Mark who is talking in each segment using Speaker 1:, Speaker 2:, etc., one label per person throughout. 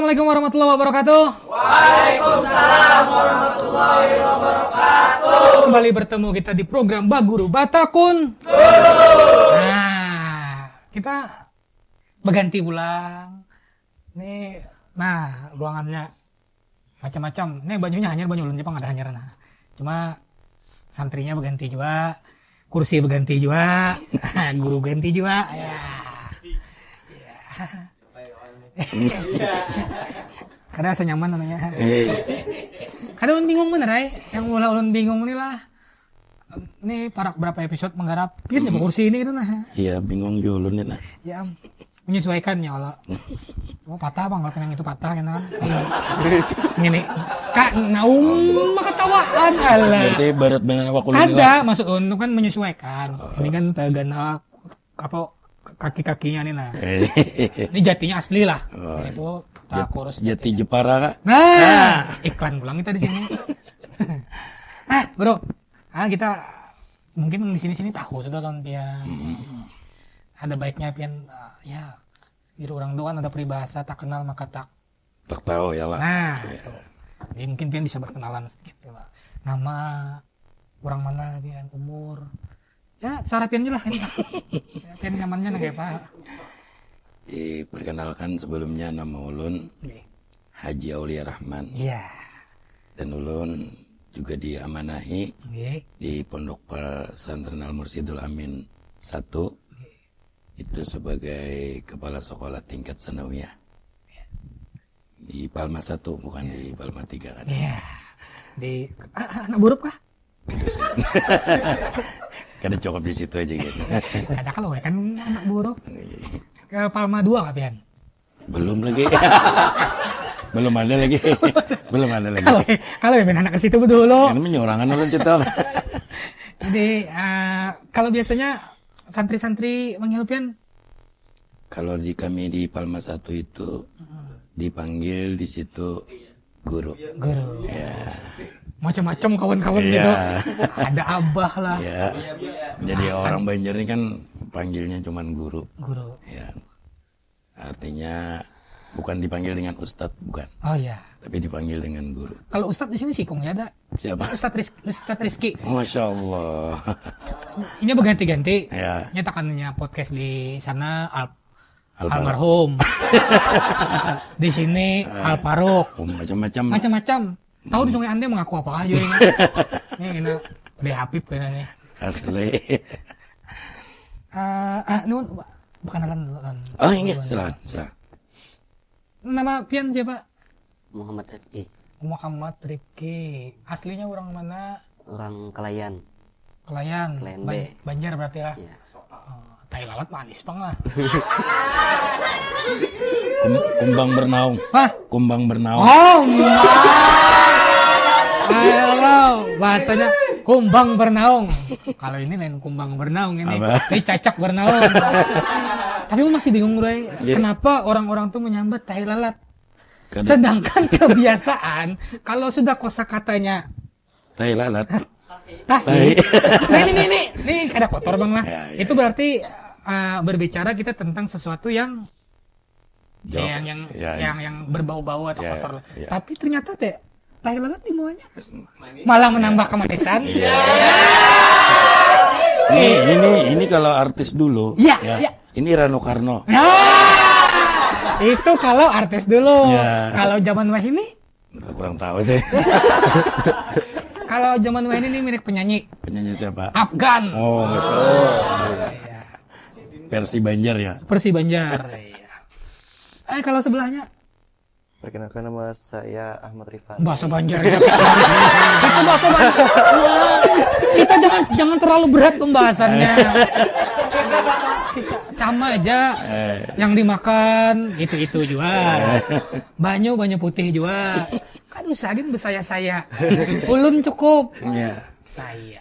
Speaker 1: Assalamualaikum warahmatullahi wabarakatuh.
Speaker 2: Waalaikumsalam warahmatullahi wabarakatuh.
Speaker 1: Kembali bertemu kita di program Baguru Batakun. Nah, kita berganti pulang. Nih, nah ruangannya macam-macam. Nih bajunya hanyar, baju ulun Jepang ada hanyar. Nah, cuma santrinya berganti juga, kursi berganti juga, guru ganti juga. Ya. Kadang asa nyaman namanya. Kadang ulun bingung bener yang ulun bingung nih lah. Ini parak berapa episode menggarap pian di kursi ini gitu nah.
Speaker 3: Iya, bingung juga ulun nah.
Speaker 1: Ya menyesuaikan ya Allah. Oh patah bang, kalau penang itu patah kan. Ini Kak naum makatawaan Allah.
Speaker 3: Berarti barat bener awak ulun.
Speaker 1: Ada maksud ulun kan menyesuaikan. Ini kan tegana apa kaki-kakinya nih nah. Ini jatinya asli lah.
Speaker 3: Oh,
Speaker 1: Itu tak kurus.
Speaker 3: Jati Jepara Kak.
Speaker 1: Nah, iklan pulang kita di sini. Bro. Kita mungkin di sini tahu sudah kan pian. Ada baiknya pian ya di orang doang ada peribahasa tak kenal maka tak
Speaker 3: tahu ya lah.
Speaker 1: Nah, itu. Jadi mungkin pian bisa berkenalan sedikit lah. Nama orang mana pian, umur. Ya, cara piannya lah ini. Pian nyamannya kayak apa?
Speaker 3: Perkenalkan sebelumnya nama ulun Haji Aulia Rahman.
Speaker 1: Iya.
Speaker 3: Dan ulun juga diamanahi
Speaker 1: Oke.
Speaker 3: di Pondok Pesantren Al Mursyidul Amin 1. Itu sebagai kepala sekolah tingkat sanawiyah. Di Palma 1 bukan di Palma 3 kan.
Speaker 1: Iya. Di anak buruk kah?
Speaker 3: Kada cukup di situ aja gitu.
Speaker 1: Ada kalau kan anak buruk. Ke Palma 2 nggak pian?
Speaker 3: Belum lagi. Belum ada lagi. Belum ada lagi.
Speaker 1: Kalau ya anak ke situ dulu.
Speaker 3: Ini menyorangan orang situ.
Speaker 1: Jadi kalau biasanya santri-santri manggil pian?
Speaker 3: Kalau di kami di Palma 1 itu dipanggil di situ guru.
Speaker 1: Guru.
Speaker 3: Ya.
Speaker 1: Macam-macam kawan-kawan
Speaker 3: Iya.
Speaker 1: gitu. Ada abah lah.
Speaker 3: Ya. Jadi orang Banjar ini kan panggilnya cuman guru.
Speaker 1: Guru.
Speaker 3: Ya. Artinya bukan dipanggil dengan ustadz, bukan.
Speaker 1: Oh iya.
Speaker 3: Tapi dipanggil dengan guru.
Speaker 1: Kalau ustadz di sini sikung ya ada.
Speaker 3: Siapa?
Speaker 1: Ustadz Rizky.
Speaker 3: Masya Allah.
Speaker 1: Ini berganti-ganti.
Speaker 3: Ya.
Speaker 1: Nyatakannya podcast di sana
Speaker 3: Alparo.
Speaker 1: almarhum. Di sini Alparok.
Speaker 3: Macam-macam.
Speaker 1: Macam-macam. Tahu di Sungai Ande mengaku apa aja ini. Ini De Habib kayaknya nih.
Speaker 3: Asli.
Speaker 1: Nun bukan alan.
Speaker 3: Oh iya, silakan.
Speaker 1: Nama pian siapa?
Speaker 2: Muhammad Rifki,
Speaker 1: Muhammad Rifki. Aslinya orang mana?
Speaker 2: orang Kelayan.
Speaker 1: Kelayan.
Speaker 2: Kelayan B.
Speaker 1: Banjar berarti lah.
Speaker 2: Ya.
Speaker 1: Tai lalat manis bang lah.
Speaker 3: Kumbang bernaung.
Speaker 1: Hah?
Speaker 3: Kumbang bernaung.
Speaker 1: Oh, halo, bahasanya kumbang bernaung. Kalau ini lain kumbang bernaung ini.
Speaker 3: Apa?
Speaker 1: Ini cacak bernaung. Tapi aku masih bingung, Bro.
Speaker 3: Yeah.
Speaker 1: Kenapa orang-orang tuh menyambat tai lalat?
Speaker 3: Kada-
Speaker 1: Sedangkan kebiasaan kalau sudah kosakatanya
Speaker 3: Tai lalat.
Speaker 1: tahi. Nah, ini kada kotor bang lah.
Speaker 3: Ya, ya,
Speaker 1: Itu berarti berbicara kita tentang sesuatu yang
Speaker 3: Jauh.
Speaker 1: yang berbau-bau atau
Speaker 3: Ya,
Speaker 1: kotor.
Speaker 3: ya.
Speaker 1: Tapi ternyata teh tai lalat dimaunya malah menambah kemanisan.
Speaker 3: Iya. Ini kalau artis dulu.
Speaker 1: Iya,
Speaker 3: ya.
Speaker 1: iya.
Speaker 3: Ini Rano Karno.
Speaker 1: Itu kalau artis dulu.
Speaker 3: Ya.
Speaker 1: Kalau zaman wah ini,
Speaker 3: Kurang tahu sih.
Speaker 1: kalau zaman wah ini milik penyanyi
Speaker 3: Penyanyi siapa?
Speaker 1: Afgan.
Speaker 3: Oh, Masya Allah. Versi Banjar ya.
Speaker 1: Persi Banjar. Iya. Kalau sebelahnya
Speaker 4: Perkenalkan nama saya Ahmad Rifan.
Speaker 1: bahasa Banjar. Itu bahasa Banjar. Wah, kita jangan terlalu berat pembahasannya. Kita sama aja. Yang dimakan itu juga. Banyu putih juga. Kan usahain besaya-saya. Ulun cukup.
Speaker 3: Iya.
Speaker 1: Saya.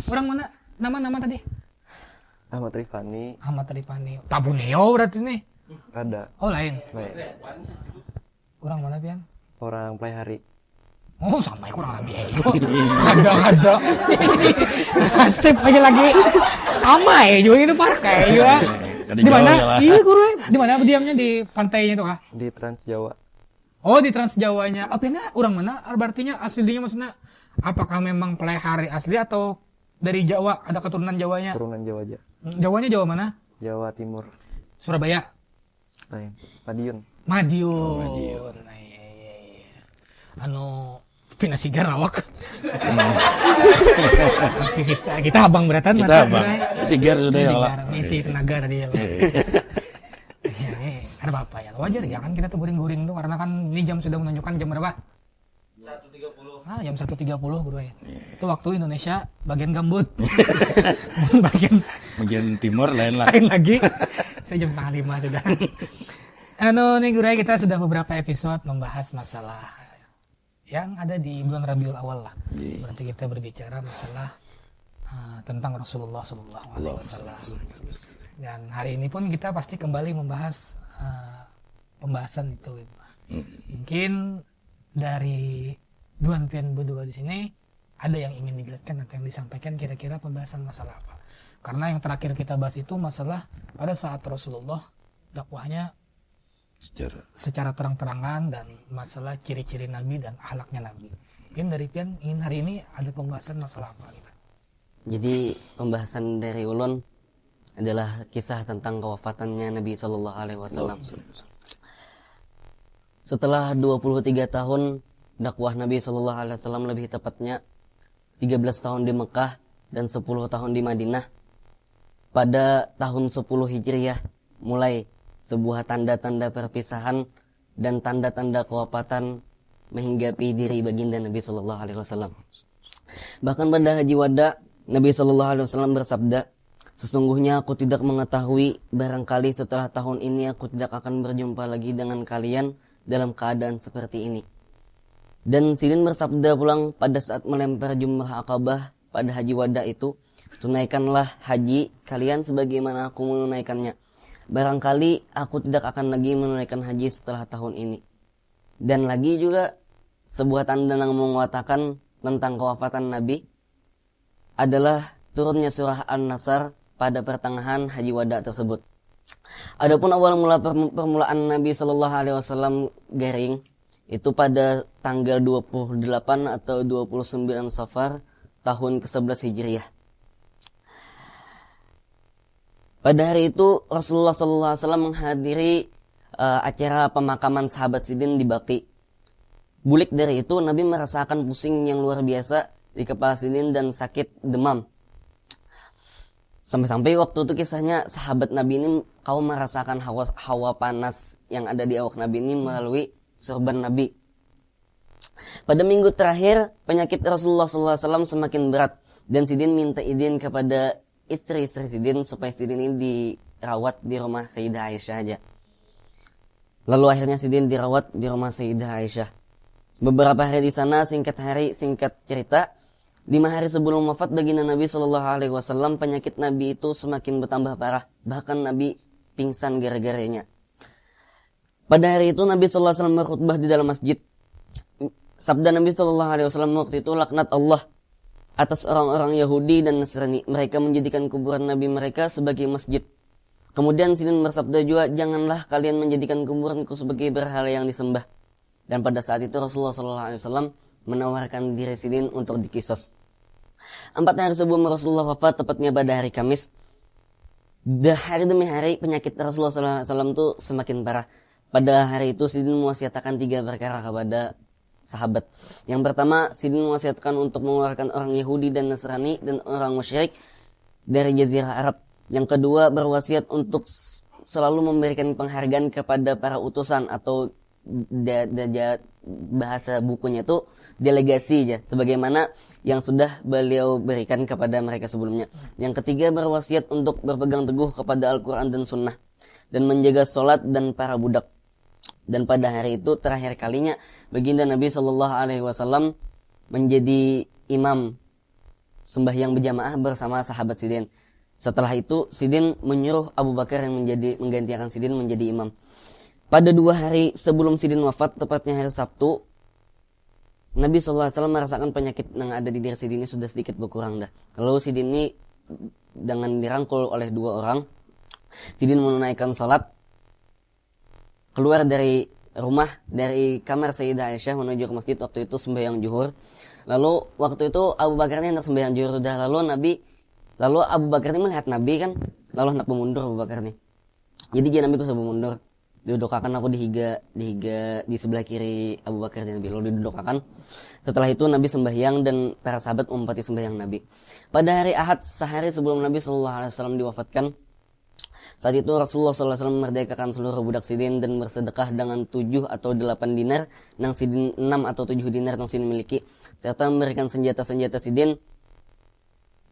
Speaker 1: Orang mana? Nama tadi?
Speaker 4: Ahmad Rifani.
Speaker 1: Ahmad Rifani. Tabuneo berarti nih.
Speaker 4: Ada.
Speaker 1: Oh lain.
Speaker 4: Baik.
Speaker 1: Orang mana pian?
Speaker 4: Orang Playhari.
Speaker 1: Oh sama kurang lebih ada asip lagi sama juga itu parah kayak juga
Speaker 3: Kan
Speaker 1: Di mana?
Speaker 3: dijawab ya lah.
Speaker 1: Iya guru, di mana diamnya di pantainya itu ah?
Speaker 4: Di Trans Jawa.
Speaker 1: Oh di Trans Jawanya. Apa ini orang mana? Artinya aslinya maksudnya apakah memang pelihara asli atau dari Jawa ada keturunan Jawanya?
Speaker 4: Turunan Jawa aja.
Speaker 1: Jawanya Jawa mana?
Speaker 4: Jawa Timur.
Speaker 1: Surabaya.
Speaker 4: Lain. Madiun.
Speaker 1: Madiun.
Speaker 3: Madiun.
Speaker 1: Nah, iya. Anu Pina Sigar awak. kita abang beratan
Speaker 3: Kita abang. Sigar sudah ya lah.
Speaker 1: Misi tenaga tadi ya. Ada apa ya? Wajar jangan kita tuh guring-guring tuh karena kan ini jam sudah menunjukkan jam berapa? 1.30. Jam 1.30 bro ya. Itu waktu Indonesia bagian gambut.
Speaker 3: Bagian timur lain lah.
Speaker 1: lain lagi. Saya jam 4:30 sudah. Nih Gurai, kita sudah beberapa episode membahas masalah yang ada di bulan Rabiul Awal lah. Berarti kita berbicara masalah tentang Rasulullah Sallallahu Alaihi Wasallam. Dan hari ini pun kita pasti kembali membahas pembahasan itu. Mungkin dari Duan Pian berdua di sini ada yang ingin dijelaskan atau yang disampaikan kira-kira pembahasan masalah apa? Karena yang terakhir kita bahas itu masalah pada saat Rasulullah dakwahnya secara terang-terangan dan masalah ciri-ciri Nabi dan akhlaknya Nabi. Mungkin dari Pian ingin hari ini ada pembahasan masalah apa gitu.
Speaker 2: Jadi pembahasan dari ulun adalah kisah tentang kewafatannya Nabi Shallallahu Alaihi Wasallam. Setelah 23 tahun dakwah Nabi Shallallahu Alaihi Wasallam, lebih tepatnya 13 tahun di Mekah dan 10 tahun di Madinah, pada tahun 10 Hijriah mulai sebuah tanda-tanda perpisahan dan tanda-tanda kewafatan menghinggapi diri baginda Nabi Shallallahu Alaihi Wasallam. Bahkan pada Haji Wada, Nabi Shallallahu Alaihi Wasallam bersabda, "Sesungguhnya aku tidak mengetahui, barangkali setelah tahun ini aku tidak akan berjumpa lagi dengan kalian dalam keadaan seperti ini." Dan Sidin bersabda pulang pada saat melempar jumrah Aqabah pada Haji Wada itu, "Tunaikanlah haji kalian sebagaimana aku menunaikannya. Barangkali aku tidak akan lagi menunaikan haji setelah tahun ini." Dan lagi juga sebuah tanda yang mengatakan tentang kewafatan Nabi adalah turunnya surah An-Nasr pada pertengahan Haji Wada tersebut. Adapun awal mula permulaan Nabi Shallallahu Alaihi Wasallam garing itu pada tanggal 28 atau 29 Safar tahun ke-11 Hijriah. Pada hari itu Rasulullah Shallallahu Alaihi Wasallam menghadiri acara pemakaman sahabat Sidin di Baqi. Bulik dari itu Nabi merasakan pusing yang luar biasa di kepala Sidin dan sakit demam. Sampai-sampai waktu itu kisahnya sahabat Nabi ini kau merasakan hawa panas yang ada di awak Nabi ini melalui sorban Nabi. Pada minggu terakhir penyakit Rasulullah SAW semakin berat dan Sidin minta izin kepada istri-istri Sidin supaya Sidin ini dirawat di rumah Sayyidah Aisyah aja. Lalu akhirnya Sidin dirawat di rumah Sayyidah Aisyah. Beberapa hari di sana, singkat cerita, 5 hari sebelum wafat baginda Nabi Shallallahu Alaihi Wasallam, penyakit Nabi itu semakin bertambah parah. Bahkan Nabi pingsan gara-garanya. Pada hari itu Nabi Shallallahu Alaihi Wasallam berkhutbah di dalam masjid. Sabda Nabi Shallallahu Alaihi Wasallam waktu itu, "Laknat Allah atas orang-orang Yahudi dan Nasrani. Mereka menjadikan kuburan Nabi mereka sebagai masjid." Kemudian Sidin bersabda juga, "Janganlah kalian menjadikan kuburanku sebagai berhala yang disembah." Dan pada saat itu Rasulullah Shallallahu Alaihi Wasallam menawarkan diri Sidin untuk dikisos. 4 hari sebelum Rasulullah wafat, tepatnya pada hari Kamis, hari demi hari penyakit Rasulullah SAW itu semakin parah. Pada hari itu Sidin mewasiatkan 3 perkara kepada sahabat. Yang pertama, Sidin mewasiatkan untuk mengeluarkan orang Yahudi dan Nasrani dan orang musyrik dari Jazirah Arab. Yang kedua, berwasiat untuk selalu memberikan penghargaan kepada para utusan atau bahasa bukunya itu delegasi ya, sebagaimana yang sudah beliau berikan kepada mereka sebelumnya. Yang ketiga, berwasiat untuk berpegang teguh kepada Al-Quran dan Sunnah dan menjaga sholat dan para budak. Dan pada hari itu terakhir kalinya baginda Nabi Shallallahu Alaihi Wasallam menjadi imam sembahyang berjamaah bersama sahabat Sidin. Setelah itu Sidin menyuruh Abu Bakar yang menggantikan Sidin menjadi imam. Pada 2 hari sebelum Sidin wafat, tepatnya hari Sabtu, Nabi SAW merasakan penyakit yang ada di diri Sidin ini sudah sedikit berkurang dah. Lalu Sidin ini dengan dirangkul oleh 2 orang, Sidin menunaikan salat, keluar dari rumah, dari kamar Sayyidah Aisyah menuju ke masjid. Waktu itu sembahyang zuhur. Lalu waktu itu Abu Bakar ini hendak sembahyang zuhur sudah. Lalu Abu Bakar ini melihat Nabi kan, lalu hendak bermundur Abu Bakar nih. Jadi dia Nabi kusa bermundur. Didudukakan aku di sebelah kiri Abu Bakar dan Nabi. Lalu didudukakan. Setelah itu Nabi sembahyang dan para sahabat menempati sembahyang Nabi. Pada hari Ahad, sehari sebelum Nabi SAW diwafatkan, saat itu Rasulullah SAW memerdekakan seluruh budak Sidin dan bersedekah dengan 7 atau 8 dinar yang Sidin 6 atau 7 dinar yang Sidin miliki, serta memberikan senjata-senjata Sidin.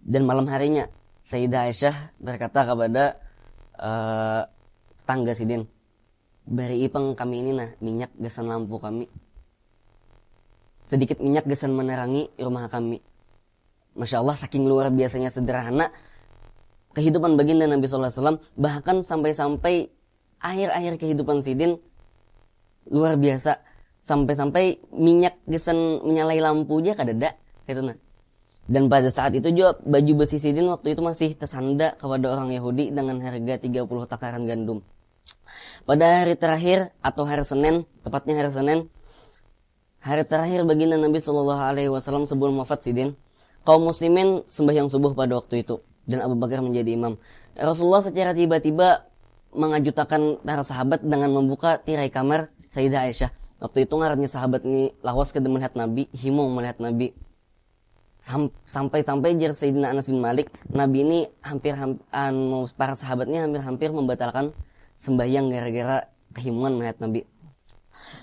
Speaker 2: Dan malam harinya Sayyidah Aisyah berkata kepada tetangga Sidin, beri ipang kami ini nah minyak gasan lampu kami, sedikit minyak gasan menerangi rumah kami. Masya Allah, saking luar biasanya sederhana kehidupan baginda Nabi SAW, bahkan sampai-sampai akhir-akhir kehidupan Sidin luar biasa, sampai-sampai minyak gesan menyalai lampu aja kadada gitu nah. Dan pada saat itu juga baju besi Sidin waktu itu masih tersanda kepada orang Yahudi dengan harga 30 takaran gandum. Pada hari terakhir atau hari Senin, tepatnya hari Senin, hari terakhir baginda Nabi SAW sebelum wafat Sidin, kaum muslimin sembahyang subuh pada waktu itu. Dan Abu Bakar menjadi imam. Rasulullah secara tiba-tiba mengajutakan para sahabat dengan membuka tirai kamar Sayyidah Aisyah. Waktu itu ngarannya sahabat ini lawas kada melihat Nabi, himung melihat Nabi. Sampai-sampai jar Sayyidina Anas bin Malik, Nabi ini para sahabatnya hampir membatalkan sembahyang gara-gara kehimungan melihat Nabi.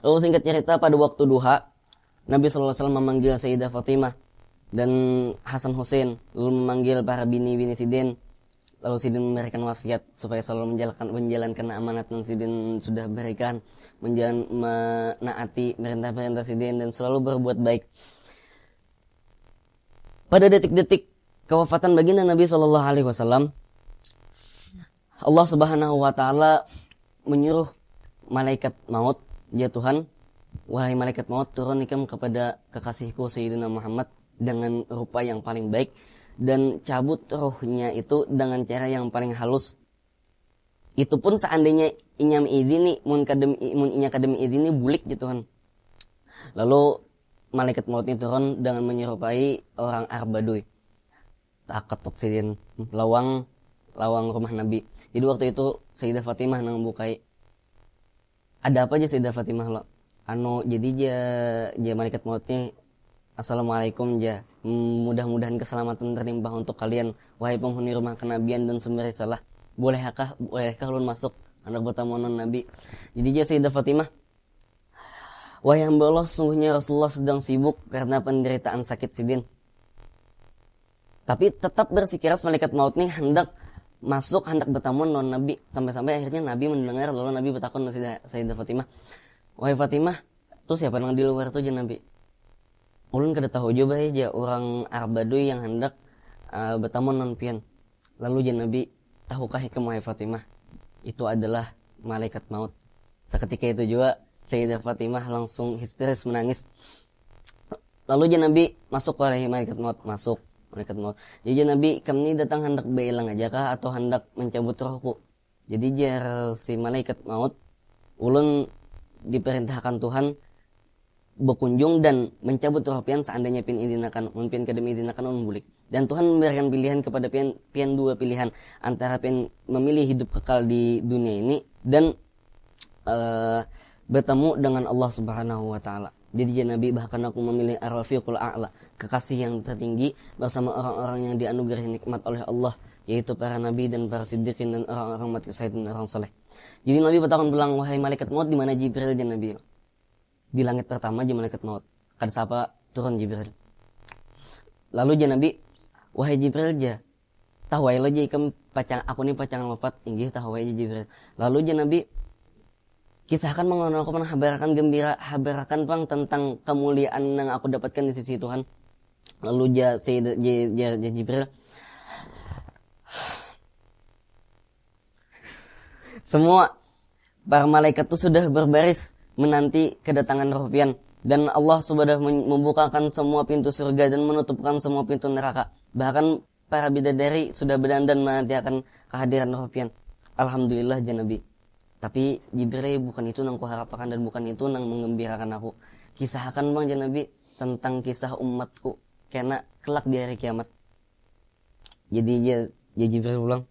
Speaker 2: Lalu singkat cerita, pada waktu duha, Nabi SAW memanggil Sayyidah Fatimah dan Hasan Hussein, lalu memanggil para bini-bini Sidin. Lalu Sidin memberikan wasiat supaya selalu menjalankan amanat yang Sidin sudah berikan, menaati perintah-perintah Sidin dan selalu berbuat baik. Pada detik-detik kewafatan baginda Nabi SAW, Allah Subhanahu wa taala menyuruh malaikat maut, ya Tuhan, wahai malaikat maut, turunikan kepada kekasihku Sayyidina Muhammad dengan rupa yang paling baik dan cabut rohnya itu dengan cara yang paling halus. Itu pun seandainya inyam idini mun inya kademi idini bulik gitu kan. Lalu malaikat maut ini turun dengan menyerupai orang Arbaduy. Tak ketok Sidin lawang rumah Nabi. Jadi waktu itu Sayyidah Fatimah nang bukai. Ada apa aja Sayyidah Fatimah lo? Jadi dia malaikat mautnya, Assalamualaikum ja. Mudah-mudahan keselamatan terlimpah untuk kalian, wahai penghuni rumah kenabian dan sumber risalah. Bolehkah ulun masuk anak bertamuan Nabi? Jadi dia Sayyidah Fatimah, wahai hamba Allah, sungguhnya Rasulullah sedang sibuk karena penderitaan sakit Sidin. Tapi tetap bersikeras malaikat maut nih hendak bertamuan non Nabi. Sampai-sampai akhirnya Nabi mendengar, lalu Nabi bertakun kepada Sayyidah Fatimah, wahai Fatimah, tuh siapa yang di luar tuh aja Nabi? Ulun kada tahu juga aja orang Arbaduy yang hendak bertamu non pian. Lalu jan Nabi, tahukah hikam wahai Fatimah? Itu adalah malaikat maut. Seketika itu juga Sayyidah Fatimah langsung histeris menangis. Lalu jan Nabi, masuk wahai malaikat maut, masuk malaikat maut. Jadi jan Nabi, kami datang hendak bailang aja kah atau hendak mencabut rohku? Jadi jar si malaikat maut, ulun diperintahkan Tuhan berkunjung dan mencabut roh pian seandainya pian idinakan, pian kadem idinakan bulik. Dan Tuhan memberikan pilihan kepada pian dua pilihan, antara pian memilih hidup kekal di dunia ini dan bertemu dengan Allah Subhanahu wa taala. Jadi ya Nabi, bahkan aku memilih Ar-Rafiqul A'la, kekasih yang tertinggi bersama orang-orang yang dianugerahi nikmat oleh Allah, yaitu para nabi dan para siddiqin dan orang-orang mati syahid dan orang soleh. Jadi Nabi bertakon pulang, wahai malaikat maut, di mana Jibril? Dan Nabi, di langit pertama aja malaikat maut. Kada sapa turun Jibril. Lalu je Nabi, wahai Jibril ja, tahu wae lo je ikam pacang aku ni pacangan wafat, inggih tahu wae Jibril. Lalu je Nabi, kisahkan mengenai aku pernah habarakan bang tentang kemuliaan yang aku dapatkan di sisi Tuhan. Lalu ja Jibril, semua para malaikat itu sudah berbaris menanti kedatangan roh pian, dan Allah sudah membukakan semua pintu surga dan menutupkan semua pintu neraka. Bahkan para bidadari sudah berdandan menanti akan kehadiran roh pian. alhamdulillah jan Nabi. Tapi Jibril bukan itu nang kuharapkan dan bukan itu nang mengembirakan aku. Kisahkan bang jan Nabi tentang kisah umatku kena kelak di hari kiamat. Jadi ya Jibril bilang,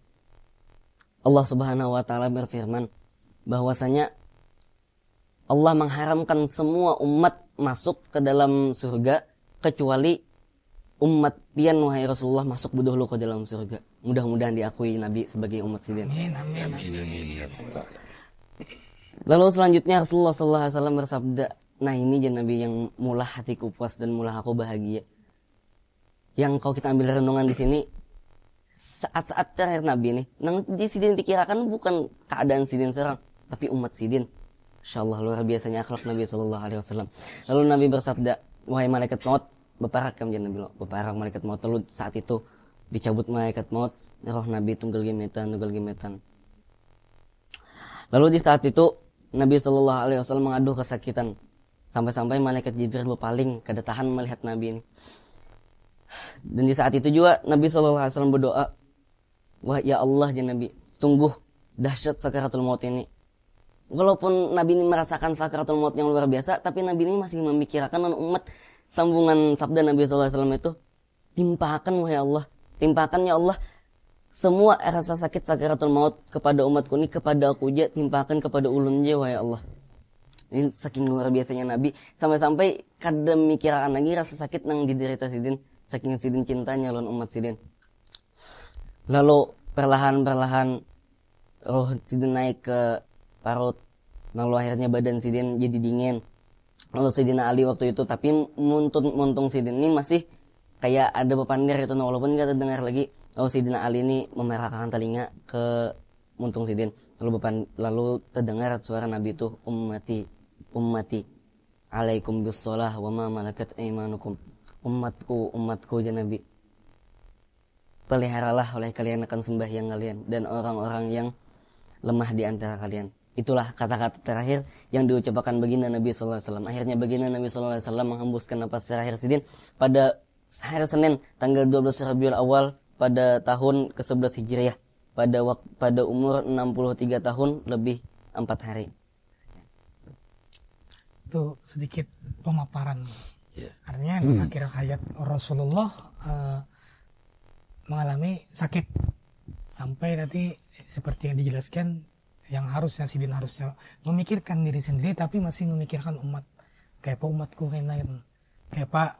Speaker 2: Allah Subhanahu wa taala berfirman bahwasanya Allah mengharamkan semua umat masuk ke dalam surga kecuali umat pian wahai Rasulullah masuk dulu ke dalam surga. Mudah-mudahan diakui Nabi sebagai umat sidin.
Speaker 1: Amin, amin, amin.
Speaker 3: Amin, ya Rabbal Alamin.
Speaker 2: Lalu selanjutnya Rasulullah SAW bersabda, nah ini jan Nabi yang mula hatiku puas dan mula aku bahagia. Yang kalau kita ambil renungan di sini, saat-saat terakhir Nabi nih, nang di sidin pikirkan bukan keadaan sidin seorang, tapi umat sidin. Insyaallah luar biasanya akhlak Nabi SAW. Lalu Nabi bersabda, wahai malaikat maut, beparak kam jan Nabi, beparak malaikat maut. Lalu saat itu dicabut malaikat maut, roh Nabi tunggal gemetan. Lalu di saat itu Nabi SAW mengaduh kesakitan, sampai-sampai malaikat Jibril berpaling kedetahan melihat Nabi ini. Dan di saat itu juga Nabi SAW berdoa, wah ya Allah ya Nabi, sungguh dahsyat sakaratul maut ini. Walaupun Nabi ini merasakan sakaratul maut yang luar biasa, tapi Nabi ini masih memikirkan umat. Sambungan sabda Nabi SAW itu, timpakan wahai Allah, timpakan ya Allah semua rasa sakit sakaratul maut kepada umatku ini, kepada aku aja, timpakan kepada ulun aja wahai Allah. Ini saking luar biasanya Nabi, sampai-sampai kadang mikirkan lagi rasa sakit nang diderita sidin, saking sidin cintanya lawan umat sidin. Lalu perlahan-perlahan roh sidin naik ke parut, lalu akhirnya badan sidin jadi dingin. Lalu Sayyidina Ali waktu itu, tapi muntung sidin ini masih kayak ada bepandir itu, walaupun gak terdengar lagi. Lalu Sayyidina Ali ini memerahkan telinga ke muntung sidin, lalu terdengar suara Nabi itu, ummati alaikum bissalah wa ma malakat aimanukum. Umatku ya Nabi, peliharalah oleh kalian akan sembahyang kalian dan orang-orang yang lemah di antara kalian. Itulah kata-kata terakhir yang diucapkan baginda Nabi SAW. Akhirnya baginda Nabi SAW menghembuskan napas terakhir sidin pada hari Senin tanggal 12 Rabiul Awal pada tahun ke-11 Hijriah, pada umur 63 tahun lebih 4 hari.
Speaker 1: Itu sedikit pemaparan.
Speaker 3: Ya.
Speaker 1: Artinya di akhir hayat Rasulullah mengalami sakit sampai nanti seperti yang dijelaskan, yang harusnya sidin harusnya memikirkan diri sendiri tapi masih memikirkan umat. Kayak pak umatku kayak pak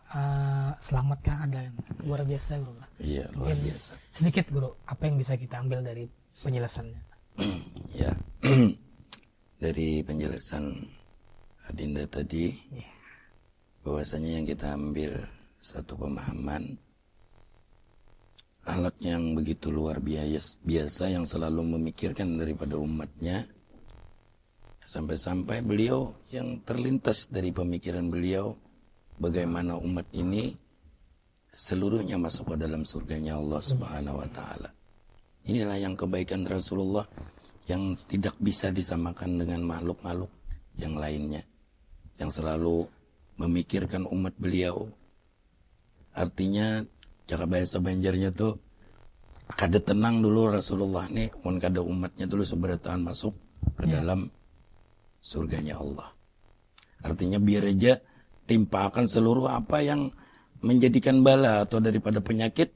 Speaker 1: selamat keadaan. Luar biasa guru.
Speaker 3: Iya, luar biasa.
Speaker 1: Sedikit guru, apa yang bisa kita ambil dari penjelasannya?
Speaker 3: Ya. Dari penjelasan Adinda tadi, bahwasanya yang kita ambil satu pemahaman akhlak yang begitu luar biasa yang selalu memikirkan daripada umatnya, sampai-sampai beliau yang terlintas dari pemikiran beliau bagaimana umat ini seluruhnya masuk ke dalam surganya Allah Subhanahu wa taala. Inilah yang kebaikan Rasulullah yang tidak bisa disamakan dengan makhluk-makhluk yang lainnya, yang selalu memikirkan umat beliau. Artinya cara bahasa Banjarnya tuh kada tenang dulu Rasulullah nih, mun kada umatnya dulu seberatahan masuk ke dalam surganya Allah. Artinya biar aja timpakan seluruh apa yang menjadikan bala atau daripada penyakit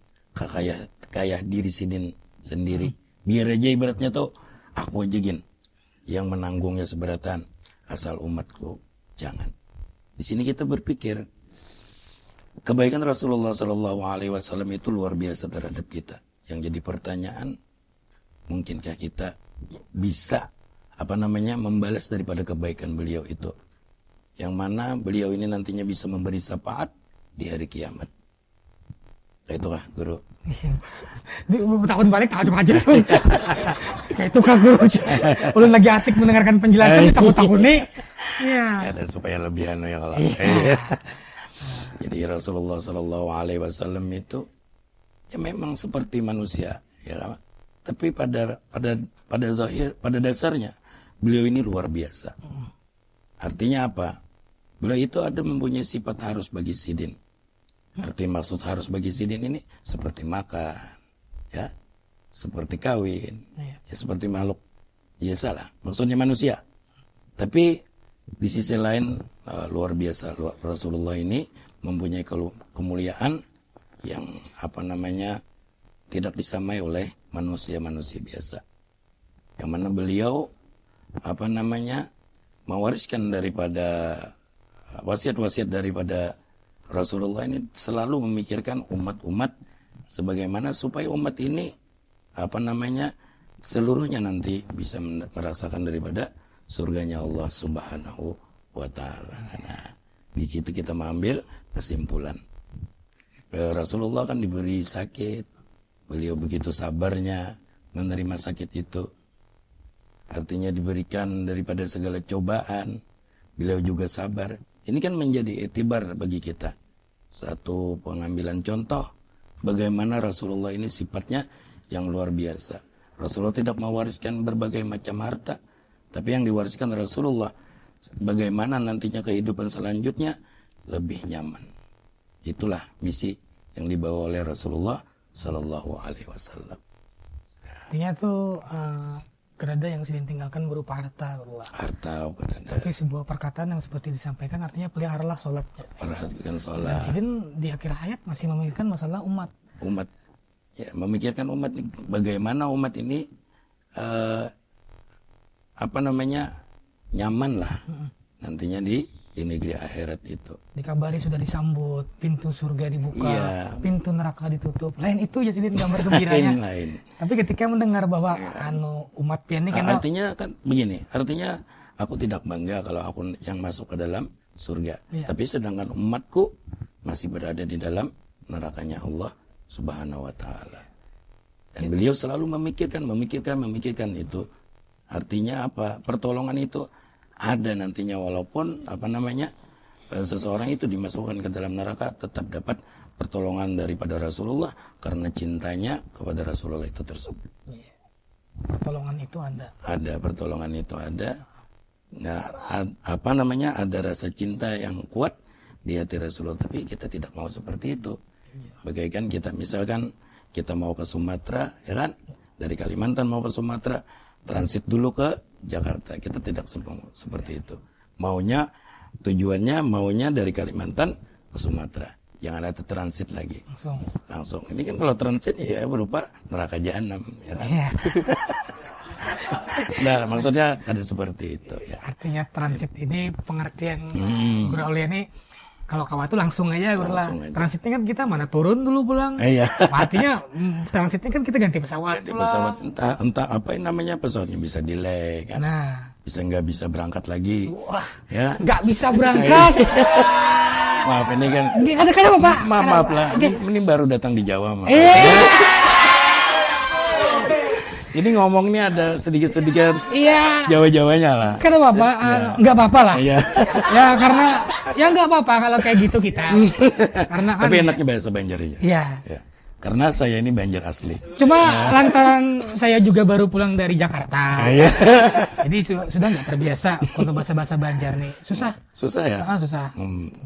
Speaker 3: kayak diri sidin sendiri. Biar aja ibaratnya tuh aku aja gin yang menanggungnya seberatan, asal umatku jangan. Di sini kita berpikir kebaikan Rasulullah SAW itu luar biasa terhadap kita. Yang jadi pertanyaan, mungkinkah kita bisa membalas daripada kebaikan beliau itu, yang mana beliau ini nantinya bisa memberi syafaat di hari kiamat. Itulah guru.
Speaker 1: Tahun balik takut aja tuh. Kayak itu kan guru. Ulun lagi asik mendengarkan penjelasan takut-takut nih. Iya.
Speaker 3: Ada supaya lebih ya kalau. Jadi Rasulullah SAW itu ya memang seperti manusia, ya kan? Tapi pada dasarnya beliau ini luar biasa. Artinya apa? Beliau itu ada mempunyai sifat harus bagi sidin. Arti maksud harus bagi sidin ini seperti makan, ya, seperti kawin, ya seperti makhluk Biasalah, maksudnya manusia. Tapi di sisi lain luar biasa, Rasulullah ini mempunyai kemuliaan yang tidak disamai oleh manusia-manusia biasa. Yang mana beliau mewariskan daripada wasiat-wasiat daripada Rasulullah ini, selalu memikirkan umat-umat sebagaimana supaya umat ini seluruhnya nanti bisa merasakan daripada surganya Allah Subhanahu wa taala. Nah, di situ kita mengambil kesimpulan. Rasulullah kan diberi sakit, beliau begitu sabarnya menerima sakit itu. Artinya diberikan daripada segala cobaan, beliau juga sabar. Ini kan menjadi itibar bagi kita. Satu pengambilan contoh bagaimana Rasulullah ini sifatnya yang luar biasa. Rasulullah tidak mewariskan berbagai macam harta, tapi yang diwariskan Rasulullah bagaimana nantinya kehidupan selanjutnya lebih nyaman. Itulah misi yang dibawa oleh Rasulullah Sallallahu Alaihi Wasallam.
Speaker 1: Artinya tuh kerada yang Sidin tinggalkan berupa harta,
Speaker 3: harta kerada.
Speaker 1: Tapi sebuah perkataan yang seperti disampaikan artinya peliharalah sholatnya.
Speaker 3: Perhatikan
Speaker 1: Dan
Speaker 3: sholat.
Speaker 1: Sidin di akhir hayat masih memikirkan masalah umat.
Speaker 3: Ya, memikirkan umat, bagaimana umat ini nyaman lah nantinya di negeri akhirat itu.
Speaker 1: Dikabari sudah disambut, pintu surga dibuka,
Speaker 3: Iya.
Speaker 1: pintu neraka ditutup. Lain itu ya Sidin gambar gembiranya.
Speaker 3: Lain.
Speaker 1: Tapi ketika mendengar bahwa umat pian ini kan
Speaker 3: Artinya kan begini, artinya aku tidak bangga kalau aku yang masuk ke dalam surga.
Speaker 1: Iya.
Speaker 3: Tapi sedangkan umatku masih berada di dalam nerakanya Allah Subhanahu wa taala. Dan beliau selalu memikirkan itu. Artinya apa? Pertolongan itu ada nantinya, walaupun seseorang itu dimasukkan ke dalam neraka tetap dapat pertolongan daripada Rasulullah karena cintanya kepada Rasulullah itu tersebut.
Speaker 1: pertolongan itu ada.
Speaker 3: Ada pertolongan itu ada. Nah, ada rasa cinta yang kuat di hati Rasulullah, tapi kita tidak mau seperti itu. Bagaikan kita misalkan kita mau ke Sumatera, ya kan? Dari Kalimantan mau ke Sumatera, transit dulu ke Jakarta. Kita tidak seperti itu. Tujuannya maunya dari Kalimantan ke Sumatera. Jangan ada transit lagi. Langsung. Ini kan kalau transit ya berupa neraka jahanam, ya kan?
Speaker 1: Iya.
Speaker 3: Nah, maksudnya ada seperti itu ya.
Speaker 1: Artinya transit ini pengertian Guru Aulia ini kalau kawat itu langsung aja Guru lah.
Speaker 3: Langsung aja.
Speaker 1: Transitnya kan kita mana turun dulu pulang.
Speaker 3: Iya.
Speaker 1: Artinya transitnya kan kita ganti pesawat
Speaker 3: Di
Speaker 1: pulang.
Speaker 3: pesawat entah apa yang namanya pesawatnya bisa delay kan.
Speaker 1: Nah,
Speaker 3: Bisa nggak bisa berangkat lagi.
Speaker 1: wah,
Speaker 3: Ya.
Speaker 1: nggak bisa berangkat.
Speaker 3: Maaf ini kan.
Speaker 1: Kenapa Pak?
Speaker 3: Maaf lah. Ini baru datang di Jawa, Mas. Ini ngomongnya ada sedikit-sedikit
Speaker 1: Iya.
Speaker 3: Jawa-Jawanya lah.
Speaker 1: Kenapa Pak? Nggak apa-apa lah.
Speaker 3: Iya.
Speaker 1: Ya karena ya nggak apa-apa kalau kayak gitu kita. Karena kan.
Speaker 3: Tapi enaknya bahasa Banjar aja.
Speaker 1: Iya.
Speaker 3: Ya. Karena saya ini Banjar asli.
Speaker 1: Cuma lantaran saya juga baru pulang dari Jakarta.
Speaker 3: Iya.
Speaker 1: Jadi sudah nggak terbiasa untuk bahasa-bahasa Banjar nih. Susah.
Speaker 3: Susah ya?
Speaker 1: Susah.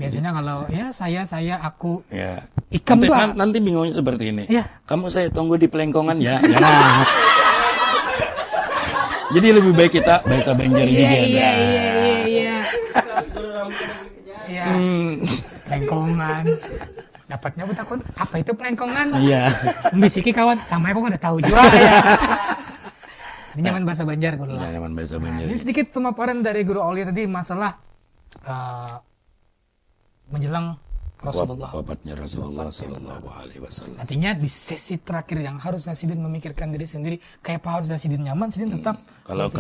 Speaker 1: Biasanya kalau ya saya, aku.
Speaker 3: Ya.
Speaker 1: Ikam tuh.
Speaker 3: Nanti bingungnya seperti ini.
Speaker 1: Iya.
Speaker 3: Kamu saya tunggu di Pelengkongan ya. Ya. Jadi lebih baik kita bahasa Banjar juga.
Speaker 1: Iya. Iya. Pelengkongan. Dapatnya takut apa itu pelengkongan?
Speaker 3: Iya.
Speaker 1: Bisiki kawan, sama aku nggak tahu juga ya. Ini nyaman bahasa Banjar Guru lah.
Speaker 3: Nyaman bahasa Banjar.
Speaker 1: Ini sedikit pemaparan dari Guru Aulia tadi masalah menjelang Rasulullah.
Speaker 3: Wafatnya Rasulullah Sallallahu Alaihi Wasallam.
Speaker 1: Artinya di sesi terakhir yang harusnya Sidin memikirkan diri sendiri, kayak apa harusnya Sidin nyaman, Sidin tetap
Speaker 3: Kalau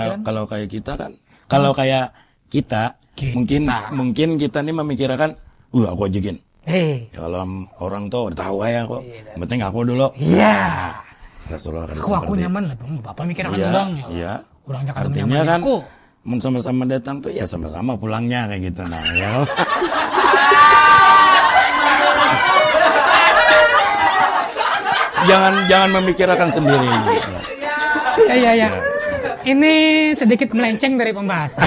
Speaker 3: kayak kita kan, kalau kayak kita. Mungkin kita nih memikirkan, aku ajakin. Ya, kalau orang tuh tahu ya kok. Yang penting aku dulu.
Speaker 1: Iya.
Speaker 3: Rasulullah kan
Speaker 1: Aku nyaman lah, Bapak mikirkan orang ya.
Speaker 3: Iya.
Speaker 1: Orang Jakarta
Speaker 3: Artinya
Speaker 1: nyaman
Speaker 3: kan,
Speaker 1: aku.
Speaker 3: sama-sama datang tuh ya sama-sama pulangnya kayak gitu. Nah, ya. jangan memikirkan sendiri.
Speaker 1: Iya. Ini sedikit melenceng dari pembahasan.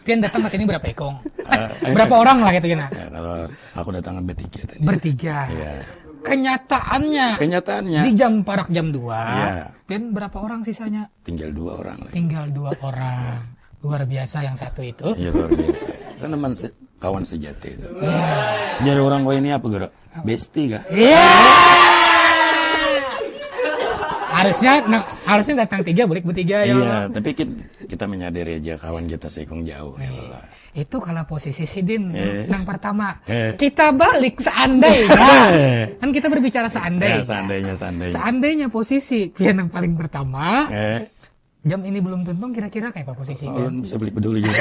Speaker 1: Pian datang ke sini berapa ekong? Berapa orang lah gitu ya?
Speaker 3: Ya, kalau aku datang bertiga tadi.
Speaker 1: Bertiga.
Speaker 3: Iya.
Speaker 1: kenyataannya
Speaker 3: Kenyataannya
Speaker 1: di jam parak jam 2,
Speaker 3: Iya.
Speaker 1: Ben berapa orang sisanya?
Speaker 3: tinggal 2 orang lagi.
Speaker 1: Tinggal 2 orang. Luar biasa yang satu itu.
Speaker 3: Iya luar biasa. Kan teman kawan sejati itu.
Speaker 1: Iya.
Speaker 3: Jadi orang kau ini apa gerak? Besti kah?
Speaker 1: Iya. Harusnya datang 3 balik bertiga ya.
Speaker 3: Iya, tapi kita menyadari aja kawan kita seikung jauh ya Allah.
Speaker 1: Itu kalau posisi Sidin
Speaker 3: Eh.
Speaker 1: yang pertama.
Speaker 3: Eh.
Speaker 1: Kita balik seandainya. Kan kita berbicara seandainya.
Speaker 3: Ya, seandainya.
Speaker 1: Seandainya posisi Pian yang paling pertama,
Speaker 3: Eh,
Speaker 1: jam ini belum tuntung, kira-kira kayak apa posisi
Speaker 3: oh,
Speaker 1: Pian?
Speaker 3: bisa beli peduli juga.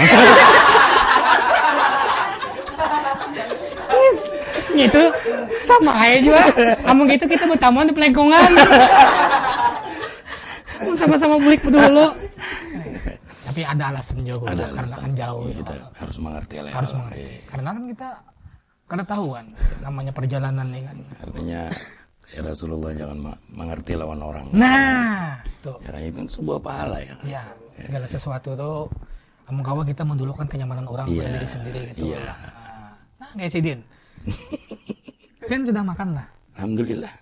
Speaker 1: Itu sama aja juga. Amun gitu kita bertamuan di pelengkongan. Sama-sama beli dulu. Tapi ada alasan juga
Speaker 3: Ada
Speaker 1: karena
Speaker 3: alasan.
Speaker 1: kan jauh.
Speaker 3: Iya, kita harus mengerti lah. ya
Speaker 1: Harus
Speaker 3: Allah.
Speaker 1: mengerti.
Speaker 3: Iya.
Speaker 1: Karena kan kita tahuan namanya perjalanan nih kan.
Speaker 3: Artinya ya Rasulullah jangan mengerti lawan orang.
Speaker 1: Nah, tuh.
Speaker 3: Ya kan itu kan sebuah pahala ya.
Speaker 1: Ya, segala sesuatu tuh amun kawa kita mendulukan kenyamanan orang
Speaker 3: Iya,
Speaker 1: pada diri sendiri gitu.
Speaker 3: iya.
Speaker 1: Nah, kayak si Din. Kan sudah makan lah.
Speaker 3: Alhamdulillah.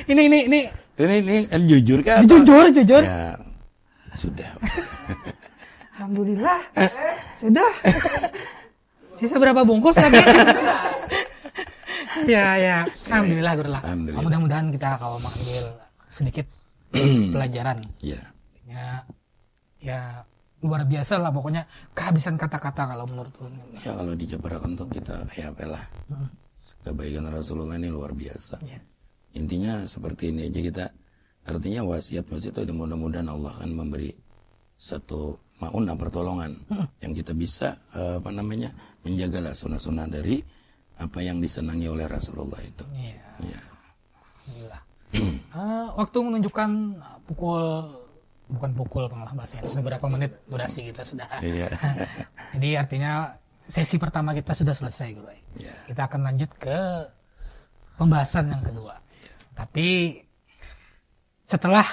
Speaker 1: Ini
Speaker 3: Ini kan jujur kan?
Speaker 1: jujur.
Speaker 3: Ya, sudah.
Speaker 1: Alhamdulillah. Sudah. Sisa berapa bungkus lagi? ya. Alhamdulillah, Gurlah.
Speaker 3: Alhamdulillah.
Speaker 1: Mudah-mudahan kita kalau mengambil sedikit pelajaran.
Speaker 3: Ya,
Speaker 1: Ya luar biasa lah pokoknya kehabisan kata-kata kalau menurut Ulun.
Speaker 3: ya kalau dijabarkan untuk kita ya apalah. Kebaikan Rasulullah ini luar biasa.
Speaker 1: Ya.
Speaker 3: Intinya seperti ini aja kita. Artinya wasiat itu mudah-mudahan Allah akan memberi satu maunah pertolongan yang kita bisa menjagalah sunnah-sunnah dari apa yang disenangi oleh Rasulullah itu.
Speaker 1: Iya.
Speaker 3: Ya.
Speaker 1: Alhamdulillah. Waktu menunjukkan bukan pukul pengolah bahasanya, sudah berapa menit durasi kita sudah.
Speaker 3: Iya.
Speaker 1: Jadi artinya sesi pertama kita sudah selesai, Guru.
Speaker 3: Iya.
Speaker 1: Kita akan lanjut ke pembahasan yang kedua. Tapi setelah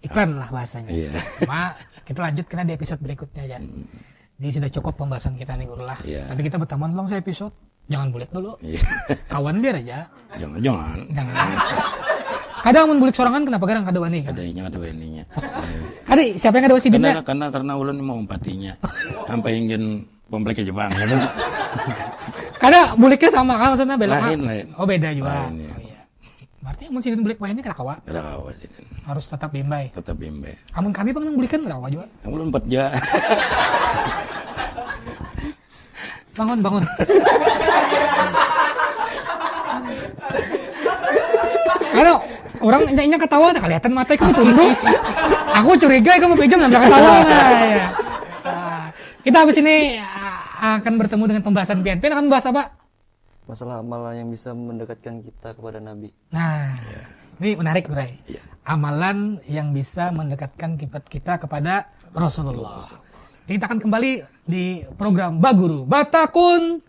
Speaker 1: iklan lah bahasanya.
Speaker 3: Iya.
Speaker 1: Cuma kita lanjut karena di episode berikutnya aja. Jadi sudah cukup pembahasan kita nih, Guru lah.
Speaker 3: Iya.
Speaker 1: Tapi kita berteman belum saya episode. Jangan bulik dulu.
Speaker 3: Iya.
Speaker 1: Kawan biar aja.
Speaker 3: Jangan.
Speaker 1: Jangan. Kadang mun bulik sorangan kenapa garang kada wani kan?
Speaker 3: Ada ininya.
Speaker 1: Adi, siapa yang kada wasi dinda?
Speaker 3: Karena ulun mau empatinya. Sampai ingin komplek Jepang gitu.
Speaker 1: Kada buliknya sama kan maksudnya belok.
Speaker 3: Lain.
Speaker 1: Oh beda juga.
Speaker 3: Lain, ya.
Speaker 1: Oh iya. Berarti mun sidin bulik wae ini kada kawa.
Speaker 3: Kada kawas itu.
Speaker 1: Harus tetap bimbay.
Speaker 3: Tetap bimbe.
Speaker 1: Amun kami pang nang bulikan kada kawa juga.
Speaker 3: Ulun 4 ja.
Speaker 1: Bangun. Kalau orang nya ketawa ada kelihatan mata kamu tunduk. Aku curiga kamu pejam nggak ketawa ya. Kita habis ini akan bertemu dengan pembahasan Pian. Pian akan bahas apa?
Speaker 4: Masalah amalan yang bisa mendekatkan kita kepada Nabi.
Speaker 1: Nah, ini menarik, Bray.
Speaker 3: Iya.
Speaker 1: Amalan yang bisa mendekatkan kita kepada Rasulullah. Kita akan kembali di program Baguru Batakun.